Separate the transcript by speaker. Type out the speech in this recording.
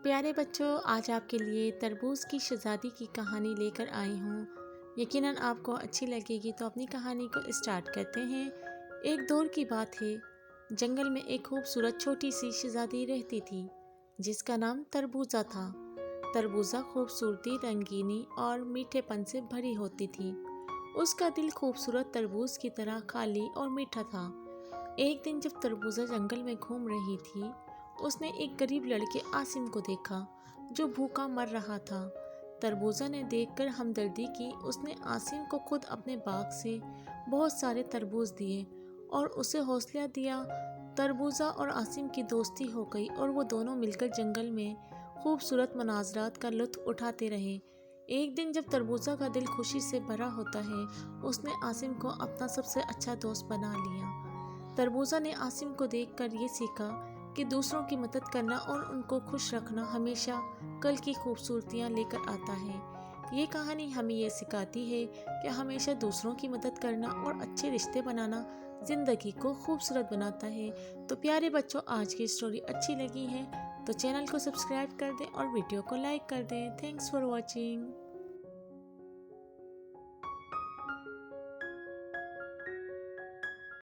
Speaker 1: پیارے بچوں، آج آپ کے لیے تربوز کی شہزادی کی کہانی لے کر آئی ہوں۔ یقیناً آپ کو اچھی لگے گی، تو اپنی کہانی کو اسٹارٹ کرتے ہیں۔ ایک دور کی بات ہے، جنگل میں ایک خوبصورت چھوٹی سی شہزادی رہتی تھی جس کا نام تربوزہ تھا۔ تربوزہ خوبصورتی، رنگینی اور میٹھے پن سے بھری ہوتی تھی۔ اس کا دل خوبصورت تربوز کی طرح خالی اور میٹھا تھا۔ ایک دن جب تربوزہ جنگل میں گھوم رہی تھی، اس نے ایک غریب لڑکے عاصم کو دیکھا جو بھوکا مر رہا تھا۔ تربوزہ نے دیکھ کر ہمدردی کی۔ اس نے عاصم کو خود اپنے باغ سے بہت سارے تربوز دیے اور اسے حوصلہ دیا۔ تربوزہ اور عاصم کی دوستی ہو گئی اور وہ دونوں مل کر جنگل میں خوبصورت مناظرات کا لطف اٹھاتے رہے۔ ایک دن جب تربوزہ کا دل خوشی سے بھرا ہوتا ہے، اس نے عاصم کو اپنا سب سے اچھا دوست بنا لیا۔ تربوزہ نے عاصم کو دیکھ کر یہ سیکھا کہ دوسروں کی مدد کرنا اور ان کو خوش رکھنا ہمیشہ کل کی خوبصورتیاں لے کر آتا ہے۔ یہ کہانی ہمیں یہ سکھاتی ہے کہ ہمیشہ دوسروں کی مدد کرنا اور اچھے رشتے بنانا زندگی کو خوبصورت بناتا ہے۔ تو پیارے بچوں، آج کی اسٹوری اچھی لگی ہے تو چینل کو سبسکرائب کر دیں اور ویڈیو کو لائک کر دیں۔ Thanks for watching.